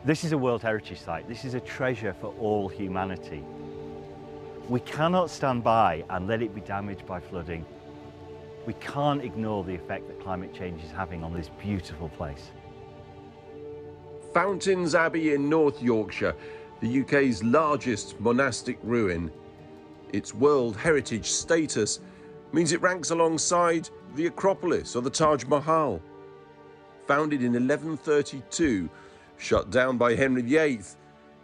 This is a World Heritage Site. This is a treasure for all humanity. We cannot stand by and let it be damaged by flooding. We can't ignore the effect that climate change is having on this beautiful place. Fountains Abbey in North Yorkshire, the UK's largest monastic ruin. Its World Heritage status means it ranks alongside the Acropolis or the Taj Mahal. Founded in 1132, shut down by Henry VIII,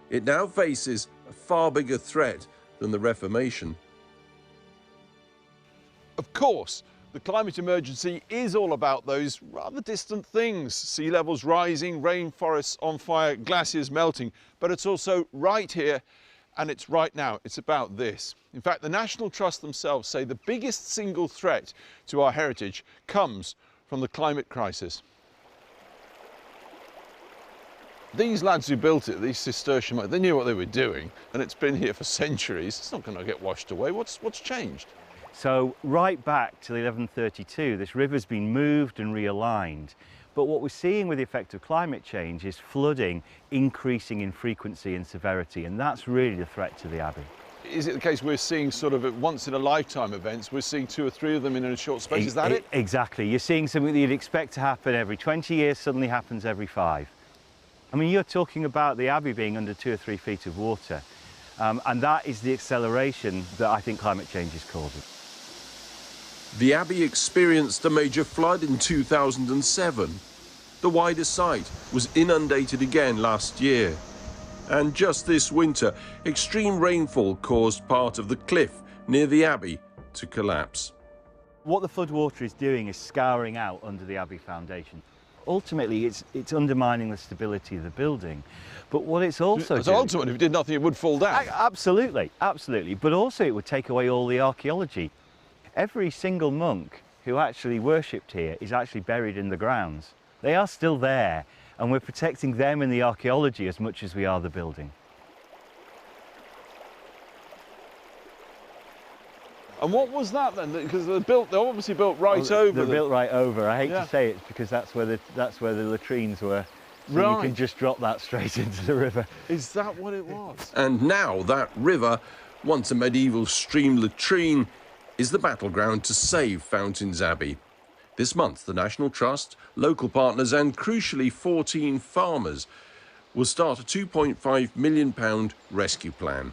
it now faces a far bigger threat than the Reformation. Of course, the climate emergency is all about those rather distant things. Sea levels rising, rainforests on fire, glaciers melting. But it's also right here and it's right now. It's about this. In fact, the National Trust themselves say the biggest single threat to our heritage comes from the climate crisis. These lads who built it, these Cistercian monks, they knew what they were doing, and it's been here for centuries. It's not going to get washed away. What's changed? So right back to 1132, this river's been moved and realigned. But what we're seeing with the effect of climate change is flooding increasing in frequency and severity, and that's really the threat to the Abbey. Is it the case we're seeing sort of once-in-a-lifetime events? We're seeing 2 or 3 of them in a short space, is that it? Exactly. You're seeing something that you'd expect to happen every 20 years, suddenly happens every 5. I mean, you're talking about the Abbey being under 2 or 3 feet of water, and that is the acceleration that I think climate change is causing. The Abbey experienced a major flood in 2007. The wider site was inundated again last year. And just this winter, extreme rainfall caused part of the cliff near the Abbey to collapse. What the floodwater is doing is scouring out under the Abbey foundation. Ultimately, it's undermining the stability of the building. But what it's also doing... So ultimately, if it did nothing, it would fall down? Absolutely, absolutely. But also it would take away all the archaeology. Every single monk who actually worshipped here is actually buried in the grounds. They are still there, and we're protecting them and the archaeology as much as we are the building. And what was that then? Because they're obviously built right over. They're built right over. I hate to say it because that's where the latrines were. So right. You can just drop that straight into the river. Is that what it was? And now that river, once a medieval stream latrine, is the battleground to save Fountains Abbey. This month, the National Trust, local partners and, crucially, 14 farmers will start a £2.5 million rescue plan,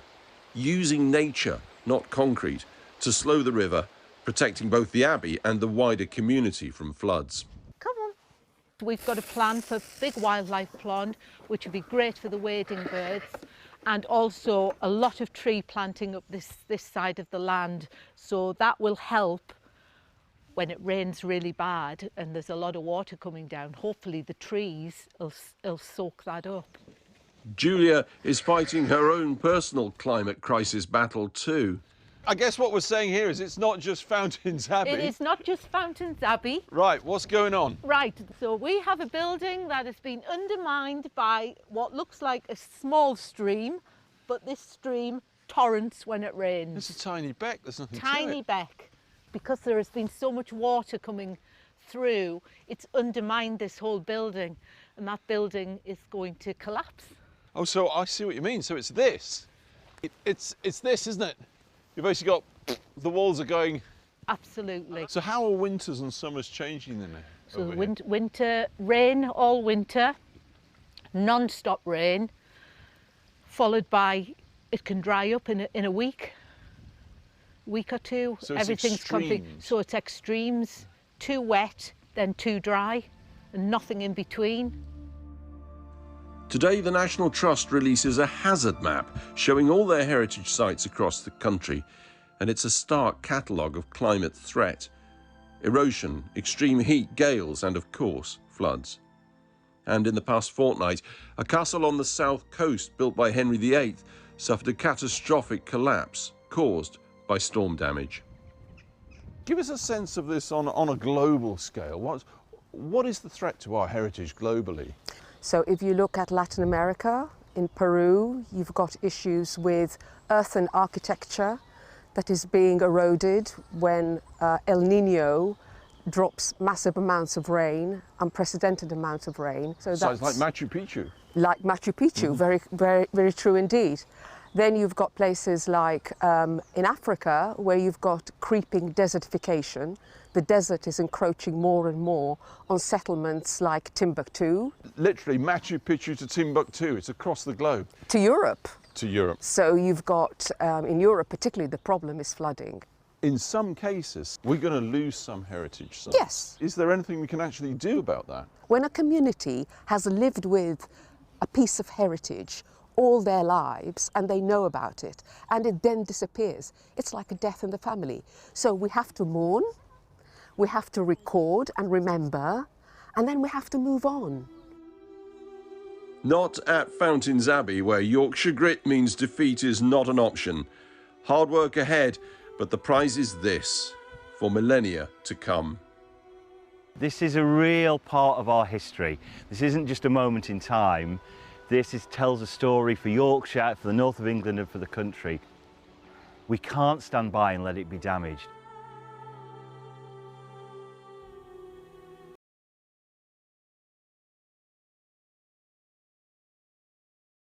using nature, not concrete, to slow the river, protecting both the Abbey and the wider community from floods. Come on. We've got a plan for big wildlife pond, which would be great for the wading birds, and also a lot of tree planting up this side of the land. So that will help when it rains really bad and there's a lot of water coming down. Hopefully the trees will soak that up. Julia is fighting her own personal climate crisis battle too. I guess what we're saying here is it's not just Fountains Abbey. It is not just Fountains Abbey. Right, what's going on? Right, so we have a building that has been undermined by what looks like a small stream, but this stream torrents when it rains. It's a tiny beck, there's nothing to it. Tiny beck. Because there has been so much water coming through, it's undermined this whole building, and that building is going to collapse. Oh, so I see what you mean. So it's this. It's this, isn't it? You've basically got, the walls are going... Absolutely. So how are winters and summers changing then? So winter, rain all winter, non-stop rain, followed by, it can dry up in a week or two. So it's Everything's extremes. So it's extremes, too wet, then too dry, and nothing in between. Today, the National Trust releases a hazard map showing all their heritage sites across the country, and it's a stark catalogue of climate threat. Erosion, extreme heat, gales, and of course, floods. And in the past fortnight, a castle on the south coast built by Henry VIII suffered a catastrophic collapse caused by storm damage. Give us a sense of this on a global scale. What is the threat to our heritage globally? So if you look at Latin America, in Peru, you've got issues with earthen architecture that is being eroded when El Nino drops massive amounts of rain, unprecedented amounts of rain. So it's like Machu Picchu. Like Machu Picchu, very, very, very true indeed. Then you've got places like in Africa where you've got creeping desertification. The desert is encroaching more and more on settlements like Timbuktu. Literally Machu Picchu to Timbuktu, it's across the globe. To Europe. To Europe. So you've got, in Europe particularly, the problem is flooding. In some cases, we're going to lose some heritage sites. Yes. Is there anything we can actually do about that? When a community has lived with a piece of heritage all their lives and they know about it and it then disappears, it's like a death in the family. So we have to mourn, we have to record and remember, and then we have to move on. Not at Fountains Abbey, where Yorkshire grit means defeat is not an option. Hard work ahead, but the prize is this, for millennia to come. This is a real part of our history. This isn't just a moment in time. This tells a story for Yorkshire, for the north of England and for the country. We can't stand by and let it be damaged.